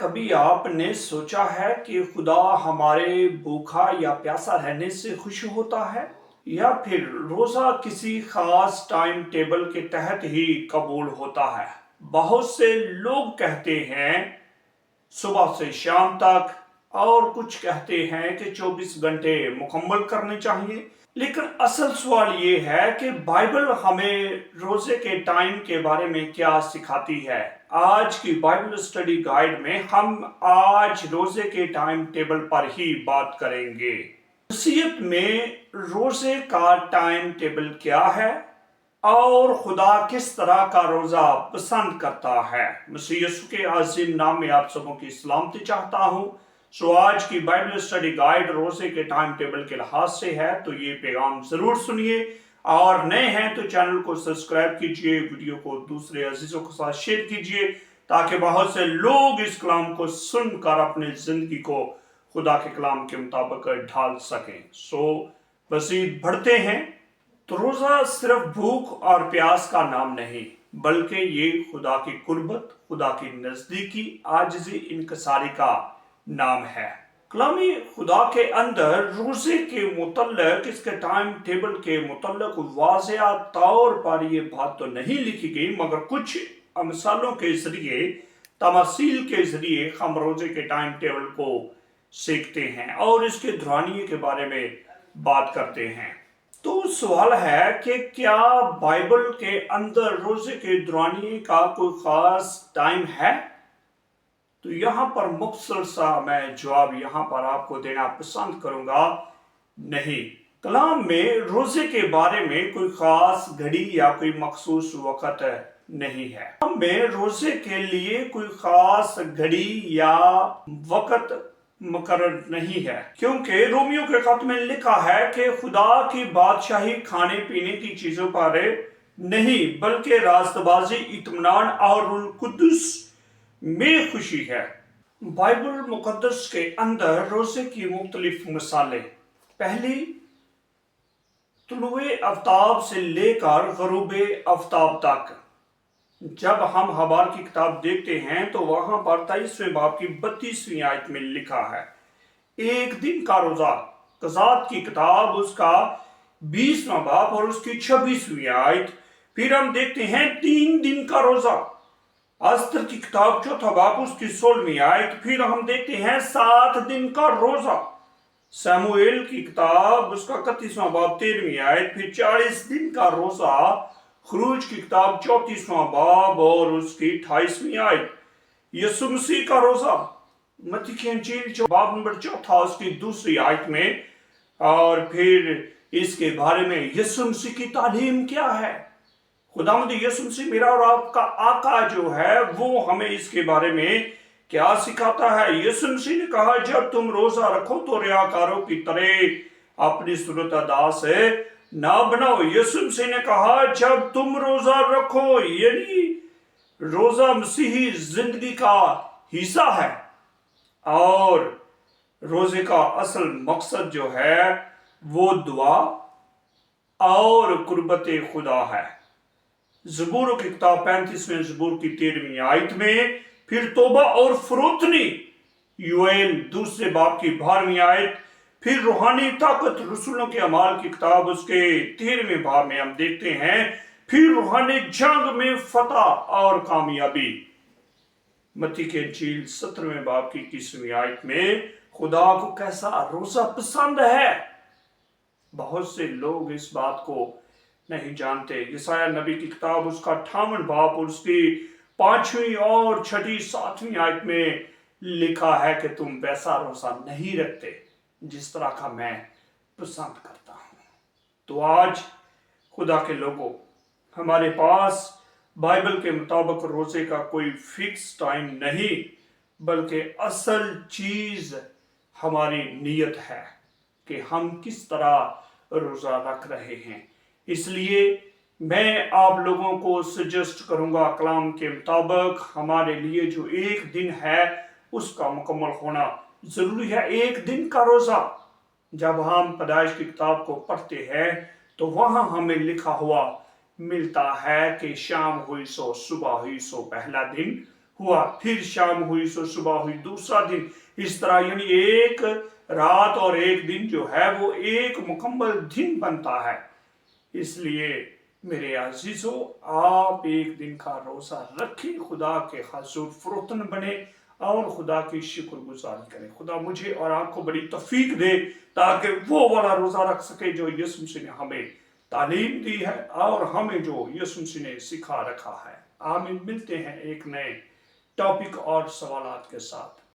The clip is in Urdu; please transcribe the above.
کبھی آپ نے سوچا ہے کہ خدا ہمارے بھوکا یا پیاسا رہنے سے خوش ہوتا ہے یا پھر روزہ کسی خاص ٹائم ٹیبل کے تحت ہی قبول ہوتا ہے؟ بہت سے لوگ کہتے ہیں صبح سے شام تک، اور کچھ کہتے ہیں کہ 24 گھنٹے مکمل کرنے چاہیے۔ لیکن اصل سوال یہ ہے کہ بائبل ہمیں روزے کے ٹائم کے بارے میں کیا سکھاتی ہے؟ آج کی بائبل اسٹڈی گائیڈ میں ہم آج روزے کے ٹائم ٹیبل پر ہی بات کریں گے۔ مسیحیت میں روزے کا ٹائم ٹیبل کیا ہے اور خدا کس طرح کا روزہ پسند کرتا ہے؟ مسیح یسوع کے عظیم نام میں آپ سبوں کی سلامتی چاہتا ہوں۔ آج کی بائبل اسٹڈی گائیڈ روزے کے ٹائم ٹیبل کے لحاظ سے ہے، تو یہ پیغام ضرور سنیے، اور نئے ہیں تو چینل کو سبسکرائب کیجئے، ویڈیو کو دوسرے عزیزوں کے ساتھ شیئر کیجئے تاکہ بہت سے لوگ اس کلام کو سن کر اپنی زندگی کو خدا کے کلام کے مطابق ڈھال سکیں۔ مزید بڑھتے ہیں تو روزہ صرف بھوک اور پیاس کا نام نہیں، بلکہ یہ خدا کی قربت، خدا کی نزدیکی، عاجزی، انکساری کا نام ہے۔ کلامی خدا کے اندر روزے کے متعلق، اس کے ٹائم ٹیبل کے متعلق واضح طور پر یہ بات تو نہیں لکھی گئی، مگر کچھ مثالوں کے ذریعے، تمثیل کے ذریعے ہم روزے کے ٹائم ٹیبل کو سیکھتے ہیں اور اس کے دورانیے کے بارے میں بات کرتے ہیں۔ تو سوال ہے کہ کیا بائبل کے اندر روزے کے دورانیے کا کوئی خاص ٹائم ہے؟ تو یہاں پر مختصر سا میں جواب یہاں پر آپ کو دینا پسند کروں گا، نہیں۔ کلام میں روزے کے بارے میں کوئی خاص گھڑی یا کوئی مخصوص وقت نہیں ہے۔ کلام میں روزے کے لیے کوئی خاص گھڑی یا وقت مقرر نہیں ہے، کیونکہ رومیوں کے خط میں لکھا ہے کہ خدا کی بادشاہی کھانے پینے کی چیزوں پر نہیں، بلکہ راست بازی، اطمینان اور روح القدس میں خوشی ہے۔ بائبل مقدس کے اندر روزے کی مختلف مثالیں۔ پہلی، طلوع آفتاب سے لے کر غروب آفتاب تک۔ جب ہم حبار کی کتاب دیکھتے ہیں تو وہاں پر 23ویں باب کی 32ویں آیت میں لکھا ہے، ایک دن کا روزہ۔ قضات کی کتاب اس کا 20واں باب اور اس کی 26ویں آیت۔ پھر ہم دیکھتے ہیں 3 دن کا روزہ۔ استر کی کتاب 4واں باب اس کی 16ویں آیت۔ پھر ہم دیکھتے ہیں 7 دن کا روزہ۔ سموئیل کی کتاب اس کا 31واں باب 13ویں آیت۔ پھر 40 دن کا روزہ، خروج کی کتاب 34واں باب اور اس کی 28ویں آیت۔ یسوع مسیح کا روزہ، متی کی انجیل باب نمبر 4 اس کی 2 آیت میں۔ اور پھر اس کے بارے میں یسوع مسیح کی تعلیم کیا ہے؟ خداوند یسوع مسیح میرا اور آپ کا آقا جو ہے، وہ ہمیں اس کے بارے میں کیا سکھاتا ہے؟ یسوع مسیح نے کہا جب تم روزہ رکھو تو ریاکاروں کی طرح اپنی صورت ادا سے نہ بناؤ۔ یسوع مسیح نے کہا جب تم روزہ رکھو، یعنی روزہ مسیحی زندگی کا حصہ ہے، اور روزے کا اصل مقصد جو ہے وہ دعا اور قربت خدا ہے۔ زبوروں کی کتاب 35ویں زبور کی 13ویں آیت میں۔ پھر توبہ اور فروتنی، یوئیل 2 باب کی 12ویں آیت۔ پھر روحانی طاقت، رسولوں کے اعمال کی کتاب اس کے 13ویں باب میں ہم دیکھتے ہیں۔ پھر روحانی جنگ میں فتح اور کامیابی، متی کی انجیل 17ویں باب کی 21ویں آیت میں۔ خدا کو کیسا روزہ پسند ہے؟ بہت سے لوگ اس بات کو نہیں جانتے۔ یسایہ نبی کی کتاب اس کا 58 باب اور اس کی 5ویں اور 6، 7ویں آیت میں لکھا ہے کہ تم ویسا روزہ نہیں رکھتے جس طرح کا میں پسند کرتا ہوں۔ تو آج خدا کے لوگوں، ہمارے پاس بائبل کے مطابق روزے کا کوئی فکس ٹائم نہیں، بلکہ اصل چیز ہماری نیت ہے کہ ہم کس طرح روزہ رکھ رہے ہیں۔ اس لیے میں آپ لوگوں کو سجیسٹ کروں گا، کلام کے مطابق ہمارے لیے جو ایک دن ہے اس کا مکمل ہونا ضروری ہے۔ ایک دن کا روزہ، جب ہم پیدائش کی کتاب کو پڑھتے ہیں تو وہاں ہمیں لکھا ہوا ملتا ہے کہ شام ہوئی سو صبح ہوئی سو پہلا دن ہوا، پھر شام ہوئی سو صبح ہوئی، دوسرا دن، اس طرح یعنی ایک رات اور ایک دن جو ہے وہ ایک مکمل دن بنتا ہے۔ اس لیے میرے عزیزو، آپ ایک دن کا روزہ رکھیں، خدا کے حضور فروتن بنے اور خدا کی شکر گزاری کریں۔ خدا مجھے اور آپ کو بڑی توفیق دے تاکہ وہ والا روزہ رکھ سکے جو یسوع مسیح نے ہمیں تعلیم دی ہے اور ہمیں جو یسوع مسیح نے سکھا رکھا ہے۔ آمین۔ ملتے ہیں ایک نئے ٹاپک اور سوالات کے ساتھ۔